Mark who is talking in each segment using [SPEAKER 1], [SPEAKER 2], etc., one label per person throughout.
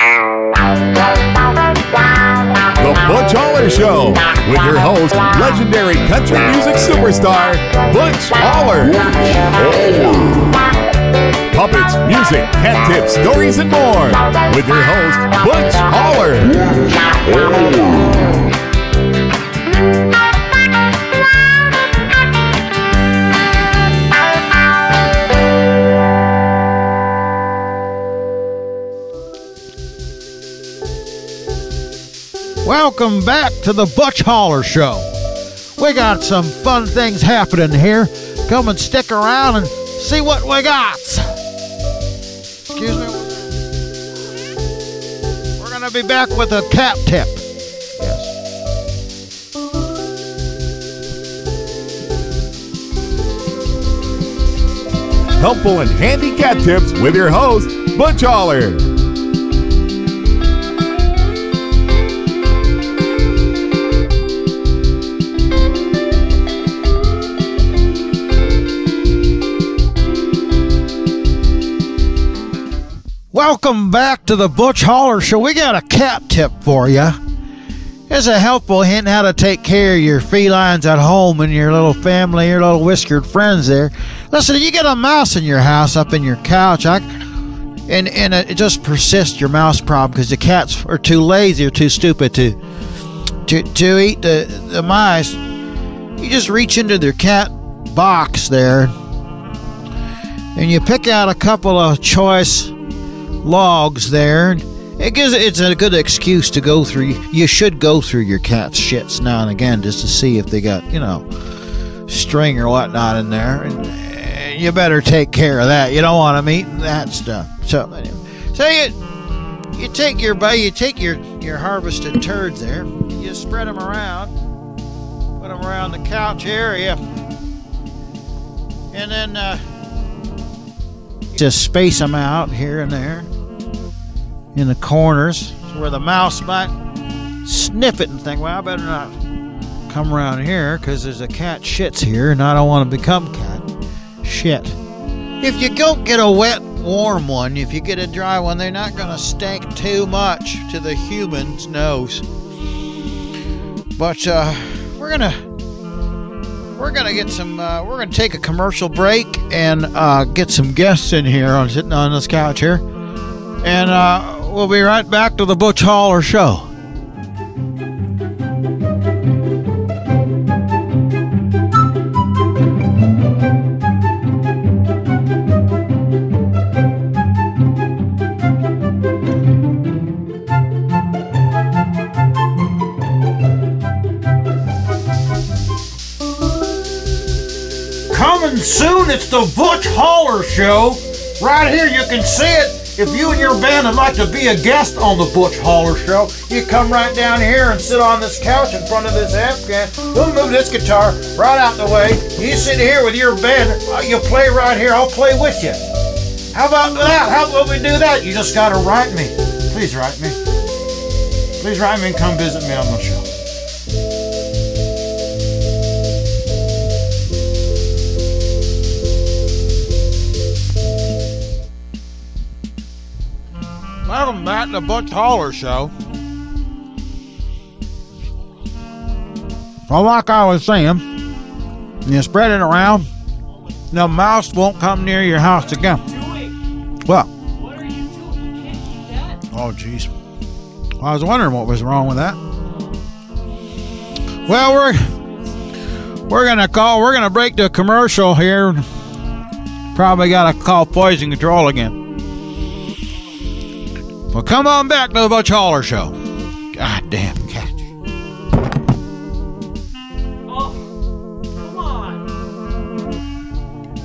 [SPEAKER 1] The Butch Holler Show with your host, legendary country music superstar, Butch Holler. Puppets, music, cat tips, stories, and more with your host, Butch Holler.
[SPEAKER 2] Welcome back to the Butch Holler Show. We got some fun things happening here. Come and stick around and see what we got. Excuse me. We're going to be back with a cat tip. Yes.
[SPEAKER 1] Helpful and handy cat tips with your host, Butch Holler.
[SPEAKER 2] Welcome back to the Butch Holler Show. We got a cat tip for you. It's a helpful hint how to take care of your felines at home and your little family, your little whiskered friends there. Listen, if you get a mouse in your house up in your couch, and it just persists, your mouse problem, because the cats are too lazy or too stupid to eat the mice, you just reach into their cat box there and you pick out a couple of choice logs there. It's a good excuse to go through. You should go through your cat's shits now and again just to see if they got, string or whatnot in there. And you better take care of that. You don't want them eating that stuff. So anyway, you take your harvested turds there. You spread them around, put them around the couch area, and then just space them out here and there in the corners where the mouse might sniff it and think, well, I better not come around here because there's a cat shits here and I don't want to become cat shit. If you don't get a wet, warm one, if you get a dry one, they're not going to stink too much to the human's nose. But we're gonna take a commercial break and get some guests in here sitting on this couch here, and we'll be right back to the Butch Holler Show. Coming soon, it's the Butch Holler Show. Right here, you can see it. If you and your band would like to be a guest on the Butch Holler Show, you come right down here and sit on this couch in front of this amp can. We'll move this guitar right out the way. You sit here with your band. You play right here. I'll play with you. How about that? How about we do that? You just got to write me. Please write me. Please write me and come visit me on the show. Welcome back to the Butch Holler Show. Well, like I was saying, you spread it around, the mouse won't come near your house again. Well, what are you doing? You can't do that. Oh, jeez. I was wondering what was wrong with that. Well, we're gonna break the commercial here. Probably gotta call poison control again. Well, come on back to the Butch Holler Show. God damn catch.
[SPEAKER 3] Oh, come on.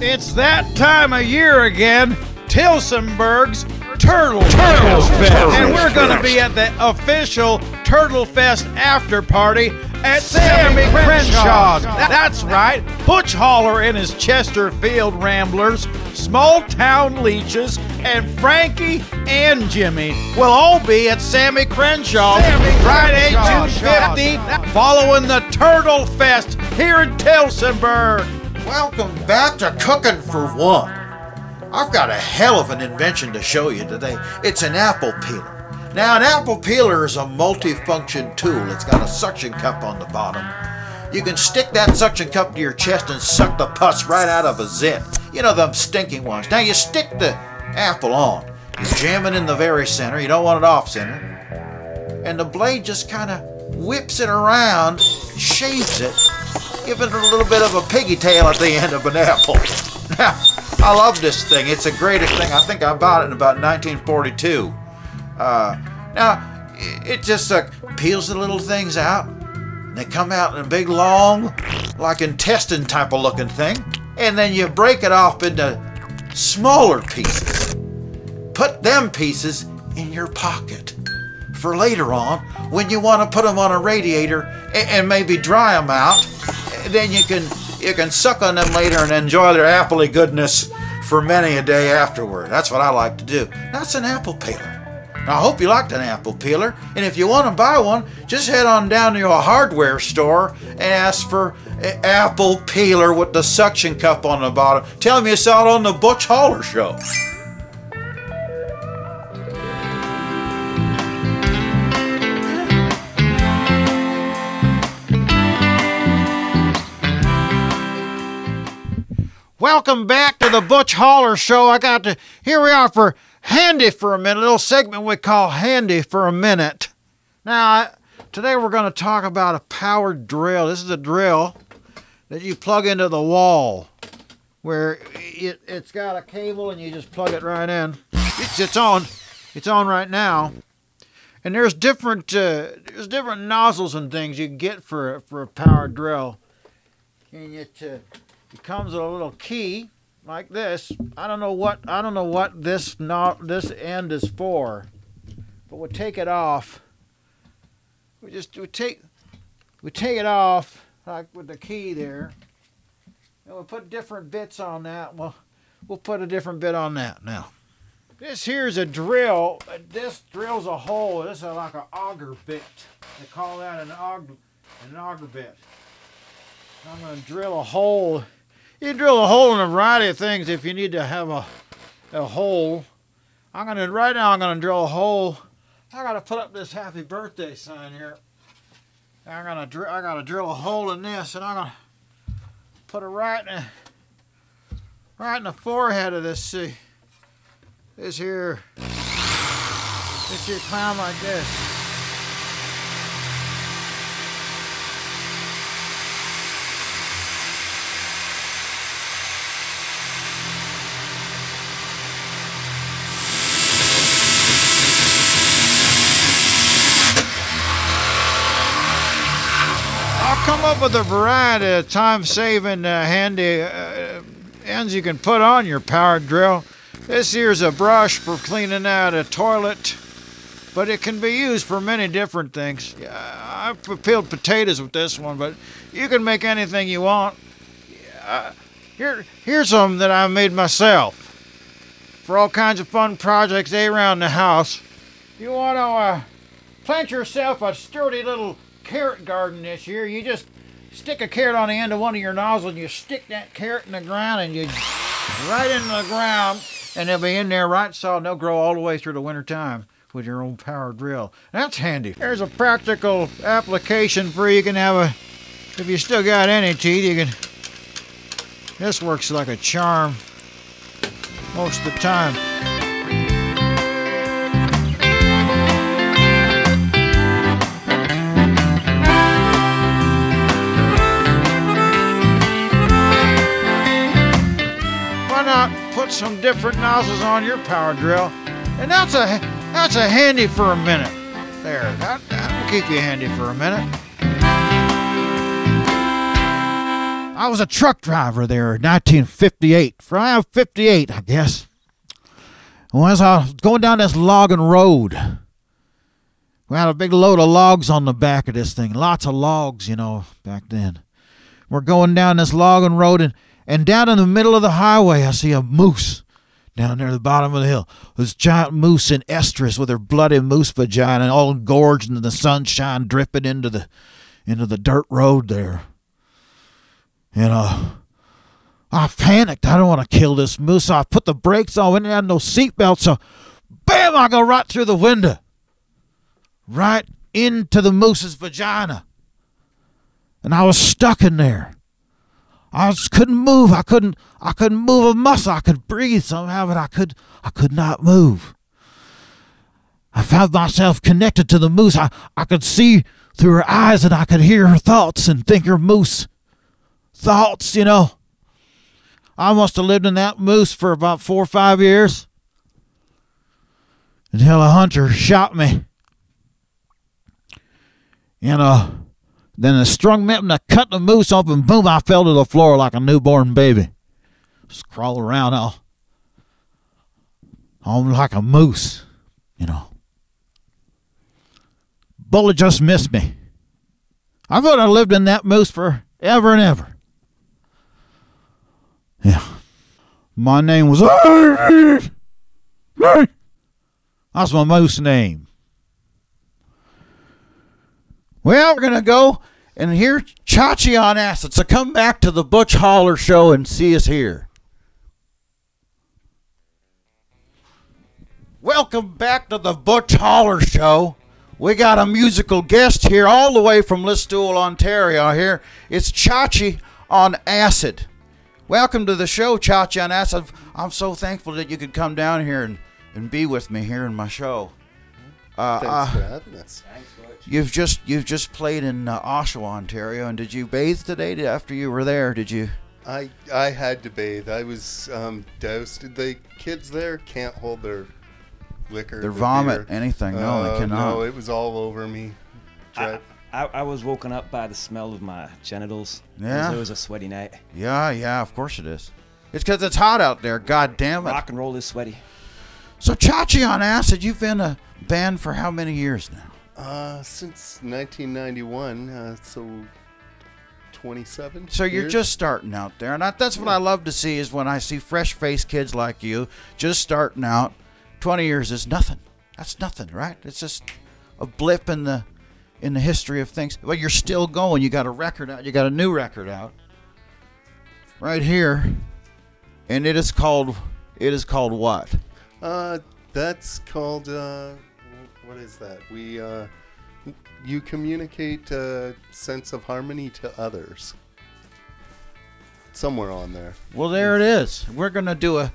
[SPEAKER 2] It's that time of year again. Tilsonburg's Turtle Fest. And we're going to be at the official Turtle Fest after party at Sammy Crenshaw's. That's right. Butch Holler and his Chesterfield Ramblers, Small Town Leeches, and Frankie and Jimmy will all be at Sammy Crenshaw's Friday, June 15th, following the Turtle Fest here in Tilsonburg. Welcome back to Cooking for One. I've got a hell of an invention to show you today. It's an apple peeler. Now, an apple peeler is a multi-function tool. It's got a suction cup on the bottom. You can stick that suction cup to your chest and suck the pus right out of a zit. You know, them stinking ones. Now, you stick the apple on. You jam it in the very center. You don't want it off center. And the blade just kind of whips it around, shaves it, giving it a little bit of a piggy tail at the end of an apple. Now, I love this thing. It's the greatest thing. I think I bought it in about 1942. Now, it just peels the little things out. And they come out in a big, long, like intestine type of looking thing. And then you break it off into smaller pieces. Put them pieces in your pocket for later on when you want to put them on a radiator and maybe dry them out. Then you can suck on them later and enjoy their appley goodness for many a day afterward. That's what I like to do. That's an apple peeler. Now, I hope you liked an apple peeler, and if you want to buy one, just head on down to a hardware store and ask for an apple peeler with the suction cup on the bottom. Tell them you saw it on the Butch Holler Show. Welcome back to the Butch Holler Show. Here we are for Handy for a Minute, a little segment we call Handy for a Minute. Now, today we're going to talk about a powered drill. This is a drill that you plug into the wall, where it's got a cable and you just plug it right in. It's on right now. And there's different nozzles and things you can get for a powered drill. And it comes with a little key like this. I don't know what this end is for, but we'll take it off. We take it off like with the key there, and we'll put different bits on that. We'll put a different bit on that now. This here's a drill. This drills a hole. This is like an auger bit. They call that an auger bit. I'm going to drill a hole. You can drill a hole in a variety of things if you need to have a hole. Right now I'm gonna drill a hole. I gotta put up this happy birthday sign here. I gotta drill a hole in this, and I'm gonna put it right in the forehead of this here clown like this. Come up with a variety of time-saving, handy ends you can put on your powered drill. This here's a brush for cleaning out a toilet, but it can be used for many different things. I've peeled potatoes with this one, but you can make anything you want. Here's some that I made myself for all kinds of fun projects around the house. You want to plant yourself a sturdy little carrot garden this year. You just stick a carrot on the end of one of your nozzles, and you stick that carrot in the ground, and you right into the ground, and they'll be in there right solid, and they'll grow all the way through the winter time with your own power drill. That's handy. There's a practical application for you can have if you still got any teeth, this works like a charm most of the time. Put some different nozzles on your power drill, and that's a handy for a minute. There, that'll keep you handy for a minute. I was a truck driver there in 1958, from 58, I guess. And as I was going down this logging road, we had a big load of logs on the back of this thing. Lots of logs, back then. We're going down this logging road, and down in the middle of the highway, I see a moose down there at the bottom of the hill. This giant moose in estrus with her bloody moose vagina all engorged in the sunshine dripping into the dirt road there. I panicked. I don't want to kill this moose. So I put the brakes on. We didn't have no seatbelt, so bam, I go right through the window. right into the moose's vagina. And I was stuck in there. I just couldn't move. I couldn't move a muscle. I could breathe somehow, but I could not move. I found myself connected to the moose. I could see through her eyes, and I could hear her thoughts and think her moose thoughts, I must have lived in that moose for about 4 or 5 years until a hunter shot me. Then it strung me up and I cut the moose open. Boom, I fell to the floor like a newborn baby. Just crawl around all like a moose, Bullet just missed me. I thought I lived in that moose forever and ever. Yeah. My name was... That's my moose name. Well, we're going to go and hear Chachi on Acid. So come back to the Butch Holler Show and see us here. Welcome back to the Butch Holler Show. We got a musical guest here all the way from Listowel, Ontario here. It's Chachi on Acid. Welcome to the show, Chachi on Acid. I'm so thankful that you could come down here and be with me here in my show.
[SPEAKER 4] Thanks for having us.
[SPEAKER 2] You've just played in Oshawa, Ontario, and did you bathe today after you were there? Did you?
[SPEAKER 4] I had to bathe. I was doused. The kids there can't hold their liquor.
[SPEAKER 2] Their vomit,
[SPEAKER 4] beer.
[SPEAKER 2] anything? No, they cannot.
[SPEAKER 4] No, it was all over me.
[SPEAKER 5] I was woken up by the smell of my genitals.
[SPEAKER 2] Yeah.
[SPEAKER 5] It was a sweaty night.
[SPEAKER 2] Yeah, of course it is. It's because it's hot out there. God damn it.
[SPEAKER 5] Rock and roll is sweaty.
[SPEAKER 2] So Chachi on Acid, you've been a band for how many years now?
[SPEAKER 4] Since 1991, so 27
[SPEAKER 2] So you're
[SPEAKER 4] years?
[SPEAKER 2] just starting out there. And that's what I love to see is when I see fresh-faced kids like you just starting out. 20 years is nothing. That's nothing, right? It's just a blip in the history of things. Well, you're still going. You got a record out. You got a new record out right here. And it is called what?
[SPEAKER 4] That's called... what is that? You communicate a sense of harmony to others. Somewhere on there.
[SPEAKER 2] Well, there it is. We're gonna do a.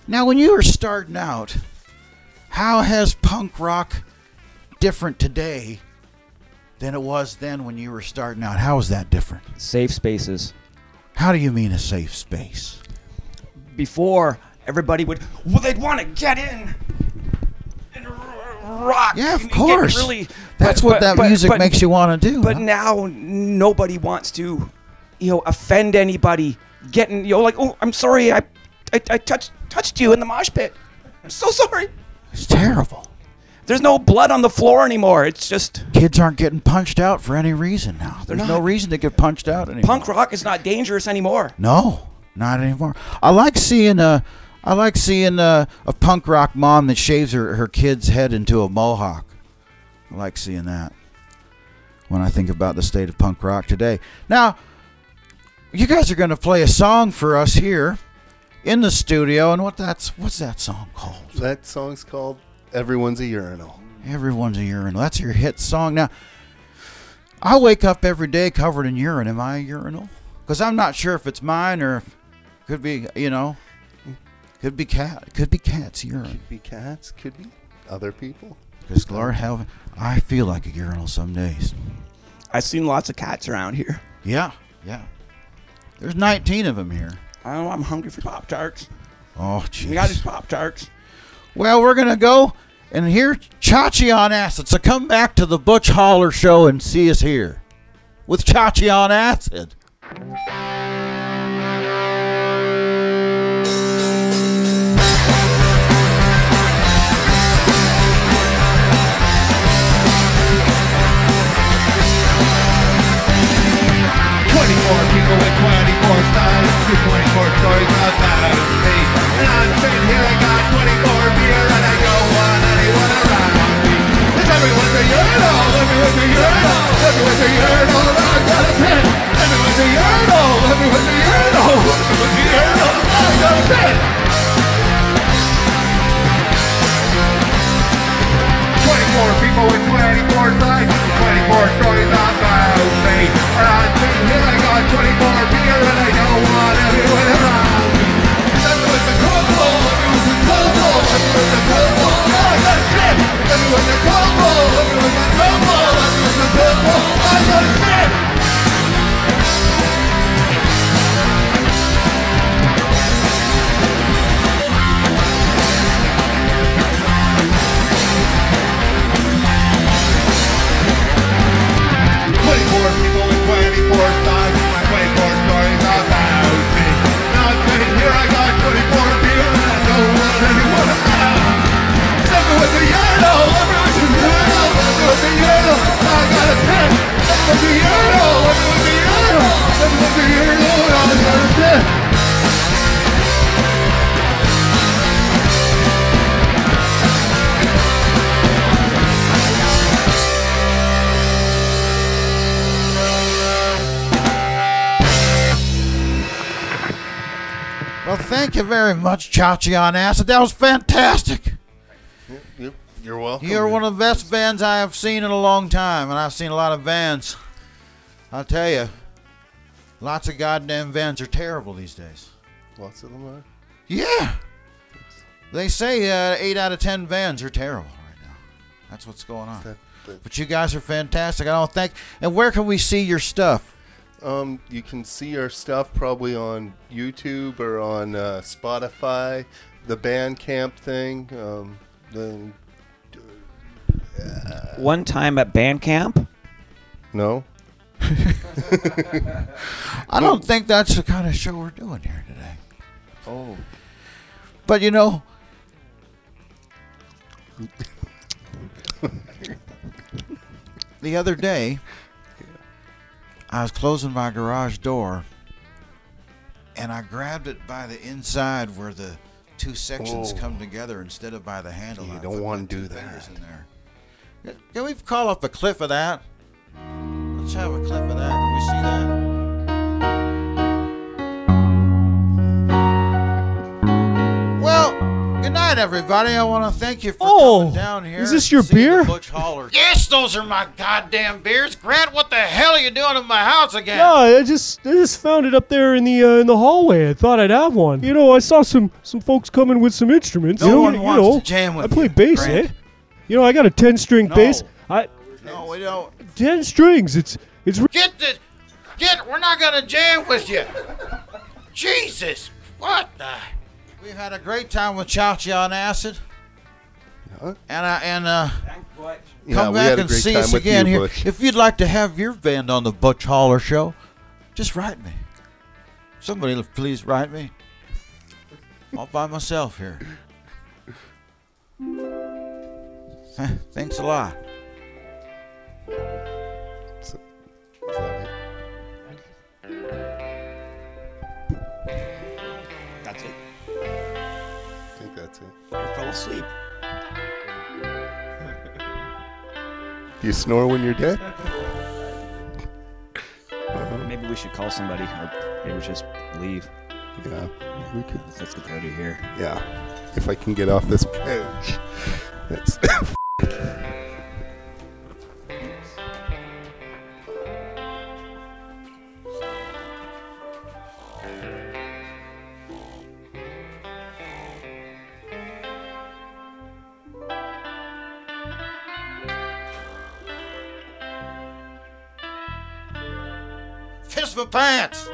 [SPEAKER 2] Now, when you were starting out, how has punk rock different today than it was then when you were starting out? How is that different?
[SPEAKER 5] Safe spaces.
[SPEAKER 2] How do you mean a safe space?
[SPEAKER 5] Before, everybody they'd want to get in and rock.
[SPEAKER 2] Yeah, of
[SPEAKER 5] and
[SPEAKER 2] course.
[SPEAKER 5] get really,
[SPEAKER 2] That's what that music makes you want to do.
[SPEAKER 5] But
[SPEAKER 2] huh?
[SPEAKER 5] now, nobody wants to, offend anybody. Getting, like, oh, I'm sorry, I touched you in the mosh pit. I'm so sorry.
[SPEAKER 2] It's terrible.
[SPEAKER 5] There's no blood on the floor anymore. It's just...
[SPEAKER 2] Kids aren't getting punched out for any reason now. There's no
[SPEAKER 5] not.
[SPEAKER 2] reason to get punched out anymore.
[SPEAKER 5] Punk rock is not dangerous anymore.
[SPEAKER 2] No, not anymore. I like seeing a punk rock mom that shaves her kid's head into a mohawk. I like seeing that when I think about the state of punk rock today. Now, you guys are going to play a song for us here in the studio, and what's that song called?
[SPEAKER 4] That song's called Everyone's a Urinal.
[SPEAKER 2] Everyone's a Urinal. That's your hit song. Now, I wake up every day covered in urine. Am I a urinal? Because I'm not sure if it's mine or if could be, could be cat's urine.
[SPEAKER 4] Could be cats, could be other people.
[SPEAKER 2] Because Lord help, I feel like a urinal some days.
[SPEAKER 5] I've seen lots of cats around here.
[SPEAKER 2] Yeah. There's 19 of them here.
[SPEAKER 5] I don't know, I'm hungry for Pop-Tarts.
[SPEAKER 2] Oh, jeez.
[SPEAKER 5] We got these Pop-Tarts.
[SPEAKER 2] Well, we're going to go and hear Chachi on Acid. So come back to the Butch Holler Show and see us here with Chachi on Acid.
[SPEAKER 6] 24 people with 24 styles, 24 stories outside of me. And I'm sitting here, I got 24 beer, and I don't want anyone around me. It's everyone's a urinal, everyone's a urinal, everyone's a urinal, I've got a pen. Everyone's a urinal, everyone's a urinal, everyone's a urinal, I've got a pen. 24 people with 24 sides, 24 stories about me. And I'm sitting here, I got 24 beer, and I don't want everyone around me. Everyone's a couple, everyone's a couple, everyone's a couple. I got shit. Everyone's a couple, everyone's a couple, everyone's a couple. I got shit. People with 24 sides, my 24 stories about me. Now I'm sitting here, I got 24 beer, and I don't want anyone around. Everyone's a yellow, everyone's a yellow, everyone's a yellow. I got a 10. Everyone's a yellow, everyone's a yellow, everyone's a yellow. I got a 10.
[SPEAKER 2] Well, thank you very much, Chachi On Acid. That was fantastic.
[SPEAKER 4] You're welcome.
[SPEAKER 2] You're one of the best bands I have seen in a long time, and I've seen a lot of bands. I'll tell you, lots of goddamn bands are terrible these days.
[SPEAKER 4] Lots of them are.
[SPEAKER 2] Yeah. They say 8 out of 10 bands are terrible right now. That's what's going on. But you guys are fantastic. I don't think. And where can we see your stuff?
[SPEAKER 4] You can see our stuff probably on YouTube or on Spotify, the Bandcamp thing.
[SPEAKER 5] One time at band camp.
[SPEAKER 4] No.
[SPEAKER 2] I don't think that's the kind of show we're doing here today.
[SPEAKER 4] Oh.
[SPEAKER 2] But you know, the other day, I was closing my garage door, and I grabbed it by the inside where the two sections come together instead of by the handle.
[SPEAKER 4] You don't want to do that.
[SPEAKER 2] In there. Can we call up a clip of that? Let's have a clip of that. Can we see that? Well, good night, everybody. I want to thank you for coming down here.
[SPEAKER 7] Is this your
[SPEAKER 2] and seeing
[SPEAKER 7] beer?
[SPEAKER 2] the Butch Holler. Yes, those are my goddamn beers. Grant, what the hell are you doing in my house again?
[SPEAKER 7] No, I just found it up there in the hallway. I thought I'd have one. You know, I saw some folks coming with some instruments.
[SPEAKER 2] No one wants to jam with
[SPEAKER 7] I play
[SPEAKER 2] you,
[SPEAKER 7] bass,
[SPEAKER 2] Grant.
[SPEAKER 7] eh? You know, I got a 10-string bass.
[SPEAKER 2] No, we don't.
[SPEAKER 7] 10 strings. It's
[SPEAKER 2] We're not gonna jam with you. Jesus, what the? We've had a great time with Chachi On Acid.
[SPEAKER 4] Yeah.
[SPEAKER 2] Come back and see us again here.
[SPEAKER 4] Butch.
[SPEAKER 2] If you'd like to have your band on the Butch Holler Show, just write me. Somebody please write me. All by myself here. Thanks a lot.
[SPEAKER 4] Is that it?
[SPEAKER 5] That's it.
[SPEAKER 4] I think that's it.
[SPEAKER 5] I fell asleep.
[SPEAKER 4] Do you snore when you're dead?
[SPEAKER 5] Maybe we should call somebody, or maybe we just leave.
[SPEAKER 4] Yeah, we could.
[SPEAKER 5] Let's get out of here.
[SPEAKER 4] Yeah, if I can get off this couch. That's
[SPEAKER 2] Fist for pants.